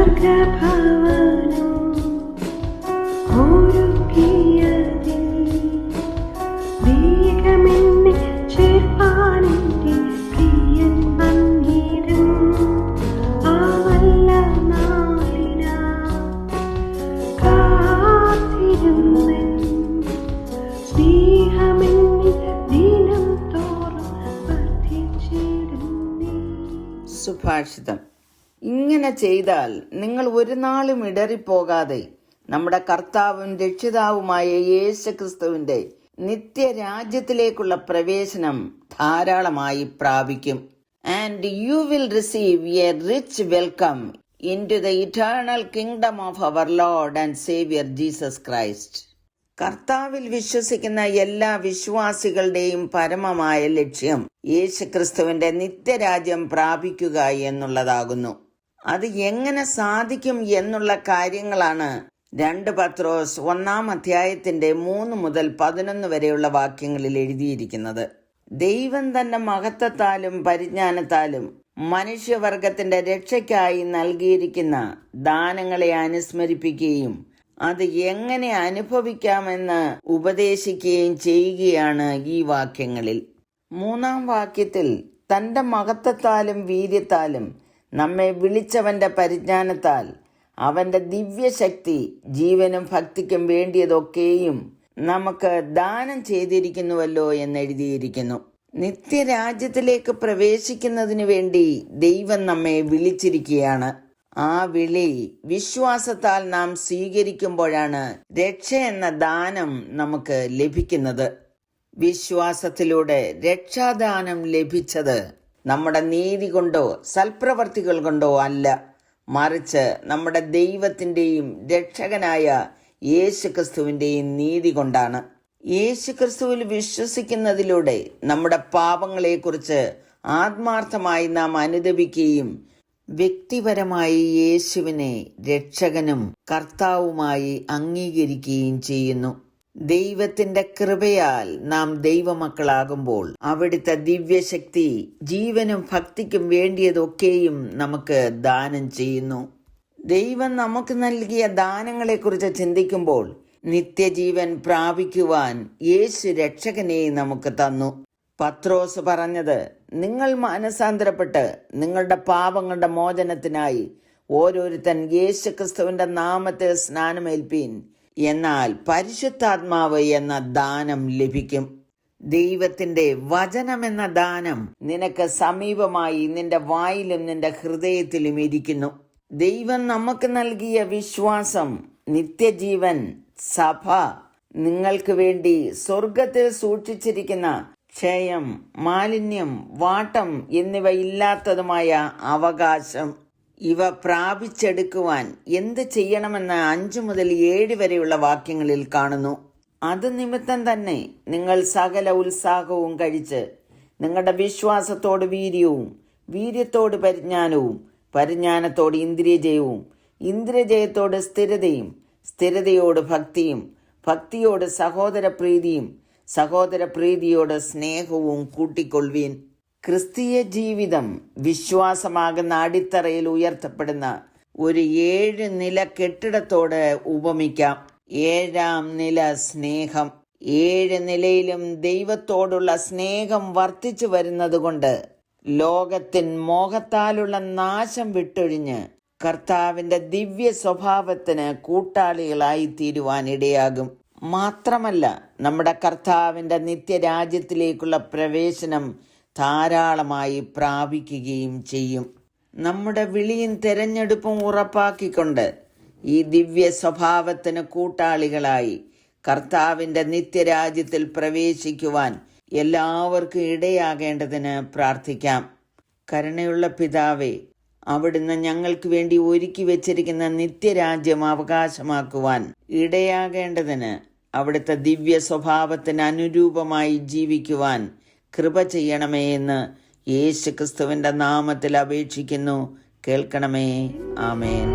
സ്വർഗഭവനം ഒരുക്കിയതിൽ വേഗമെന്നെ ചേർപ്പാനെന്റെ പ്രിയൻ വന്നിടും. ആ നല്ല നാളിനാ കാത്തിരുന്നെൻ സ്നേഹമെന്നിൽ ദിനം തോറും വർദ്ധിച്ചിടുന്നേ. സുഭാഷിതം. ഇങ്ങനെ ചെയ്താൽ നിങ്ങൾ ഒരു നാളും ഇടറിപ്പോകാതെ നമ്മുടെ കർത്താവും രക്ഷിതാവുമായ യേശുക്രിസ്തുവിന്റെ നിത്യരാജ്യത്തിലേക്കുള്ള പ്രവേശനം ധാരാളമായി പ്രാപിക്കും. And you will receive a rich welcome into the eternal kingdom of our Lord and saviour Jesus Christ. കർത്താവിൽ വിശ്വസിക്കുന്ന എല്ലാ വിശ്വാസികളുടെയും പരമമായ ലക്ഷ്യം യേശുക്രിസ്തുവിന്റെ നിത്യരാജ്യം പ്രാപിക്കുക എന്നുള്ളതാകുന്നു. അത് എങ്ങനെ സാധിക്കും എന്നുള്ള കാര്യങ്ങളാണ് 2 പത്രോസ് 1 അധ്യായത്തിന്റെ 3 മുതൽ 11 വരെയുള്ള വാക്യങ്ങളിൽ എഴുതിയിരിക്കുന്നത്. ദൈവം തന്റെ മഹത്വത്താലും പരിജ്ഞാനത്താലും മനുഷ്യവർഗത്തിന്റെ രക്ഷയ്ക്കായി നൽകിയിരിക്കുന്ന ദാനങ്ങളെ അനുസ്മരിപ്പിക്കുകയും അത് എങ്ങനെ അനുഭവിക്കാമെന്ന് ഉപദേശിക്കുകയും ചെയ്യുകയാണ് ഈ വാക്യങ്ങളിൽ. 3 വാക്യത്തിൽ തന്റെ മഹത്വത്താലും വീര്യത്താലും നമ്മെ വിളിച്ചവന്റെ പരിജ്ഞാനത്താൽ അവന്റെ ദിവ്യശക്തി ജീവനും ഭക്തിക്കും വേണ്ടിയതൊക്കെയും നമുക്ക് ദാനം ചെയ്തിരിക്കുന്നുവല്ലോ എന്നെഴുതിയിരിക്കുന്നു. നിത്യരാജ്യത്തിലേക്ക് പ്രവേശിക്കുന്നതിന് വേണ്ടി ദൈവം നമ്മെ വിളിച്ചിരിക്കുകയാണ്. ആ വിളി വിശ്വാസത്താൽ നാം സ്വീകരിക്കുമ്പോഴാണ് രക്ഷ എന്ന ദാനം നമുക്ക് ലഭിക്കുന്നത്. വിശ്വാസത്തിലൂടെ രക്ഷാദാനം ലഭിച്ചത് നമ്മുടെ നീതി കൊണ്ടോ സൽപ്രവർത്തികൾ കൊണ്ടോ അല്ല, മറിച്ച് നമ്മുടെ ദൈവത്തിന്റെയും രക്ഷകനായ യേശുക്രിസ്തുവിന്റെയും നീതി കൊണ്ടാണ്. യേശുക്രിസ്തുവിൽ വിശ്വസിക്കുന്നതിലൂടെ നമ്മുടെ പാപങ്ങളെക്കുറിച്ച് ആത്മാർത്ഥമായി നാം അനുദപിക്കുകയും വ്യക്തിപരമായി യേശുവിനെ രക്ഷകനും കർത്താവുമായി അംഗീകരിക്കുകയും ചെയ്യുന്നു. ദൈവത്തിന്റെ കൃപയാൽ നാം ദൈവമക്കളാകുമ്പോൾ അവിടുത്തെ ദിവ്യശക്തി ജീവനും ഭക്തിക്കും വേണ്ടിയതൊക്കെയും നമുക്ക് ദാനം ചെയ്യുന്നു. ദൈവം നമുക്ക് നൽകിയ ദാനങ്ങളെക്കുറിച്ച് ചിന്തിക്കുമ്പോൾ നിത്യജീവൻ പ്രാപിക്കുവാൻ യേശു രക്ഷകനെ നമുക്ക് തന്നു. പത്രോസ് പറഞ്ഞത്, നിങ്ങൾ മാനസാന്തരപ്പെട്ട് നിങ്ങളുടെ പാപങ്ങളുടെ മോചനത്തിനായി ഓരോരുത്തൻ യേശുക്രിസ്തുവിന്റെ നാമത്തിൽ സ്നാനമേൽപ്പീൻ, എന്നാൽ പരിശുദ്ധാത്മാവ് എന്ന ദാനം ലഭിക്കും. ദൈവത്തിന്റെ വചനമെന്ന ദാനം നിനക്ക് സമീപമായി നിന്റെ വായിലും നിന്റെ ഹൃദയത്തിലും ഇരിക്കുന്നു. ദൈവം നമുക്ക് നൽകിയ വിശ്വാസം, നിത്യജീവൻ, സഭ, നിങ്ങൾക്ക് വേണ്ടി സ്വർഗത്തിൽ സൂക്ഷിച്ചിരിക്കുന്ന ക്ഷയം, മാലിന്യം, വാട്ടം എന്നിവ ഇല്ലാത്തതുമായ അവകാശം, ഇവ പ്രാപിച്ചെടുക്കുവാൻ എന്ത് ചെയ്യണമെന്ന് 5 മുതൽ 7 വരെയുള്ള വാക്യങ്ങളിൽ കാണുന്നു. അത് നിമിത്തം തന്നെ നിങ്ങൾ സകല ഉത്സാഹവും കഴിച്ച് നിങ്ങളുടെ വിശ്വാസത്തോട് വീര്യവും, വീര്യത്തോട് പരിജ്ഞാനവും, പരിജ്ഞാനത്തോട് ഇന്ദ്രിയജയവും, ഇന്ദ്രിയജയത്തോട് സ്ഥിരതയും, സ്ഥിരതയോട് ഭക്തിയും, ഭക്തിയോട് സഹോദരപ്രീതിയും, സഹോദരപ്രീതിയോട് സ്നേഹവും കൂട്ടിക്കൊള്ളുവീൻ. ക്രിസ്തീയ ജീവിതം വിശ്വാസമാകുന്ന അടിത്തറയിൽ ഉയർത്തപ്പെടുന്ന ഒരു 7 നില കെട്ടിടത്തോട് ഉപമിക്കാം. 7ാം നില സ്നേഹം. 7 നിലയിലും ദൈവത്തോടുള്ള സ്നേഹം വർദ്ധിച്ചു വരുന്നത് കൊണ്ട് ലോകത്തിൻ മോഹത്താലുള്ള നാശം വിട്ടൊഴിഞ്ഞ് കർത്താവിന്റെ ദിവ്യ സ്വഭാവത്തിന് കൂട്ടാളികളായി തീരുവാനിടയാകും. മാത്രമല്ല, നമ്മുടെ കർത്താവിന്റെ നിത്യരാജ്യത്തിലേക്കുള്ള പ്രവേശനം ധാരാളമായി പ്രാപിക്കുകയും ചെയ്യും. നമ്മുടെ വിളിയും തെരഞ്ഞെടുപ്പും ഉറപ്പാക്കിക്കൊണ്ട് ഈ ദിവ്യ സ്വഭാവത്തിന് കൂട്ടാളികളായി കർത്താവിന്റെ നിത്യരാജ്യത്തിൽ പ്രവേശിക്കുവാൻ എല്ലാവർക്കും ഇടയാകേണ്ടതിന് പ്രാർത്ഥിക്കാം. കരുണയുള്ള പിതാവേ, അവിടുന്ന് ഞങ്ങൾക്ക് വേണ്ടി ഒരുക്കി വച്ചിരിക്കുന്ന നിത്യരാജ്യം അവകാശമാക്കുവാൻ ഇടയാകേണ്ടതിന് അവിടുത്തെ ദിവ്യ സ്വഭാവത്തിന് അനുരൂപമായി ജീവിക്കുവാൻ കൃപ ചെയ്യണമേ എന്ന് യേശുക്രിസ്തുവിന്റെ നാമത്തിൽ അപേക്ഷിക്കുന്നു. കേൾക്കണമേ. ആമേൻ.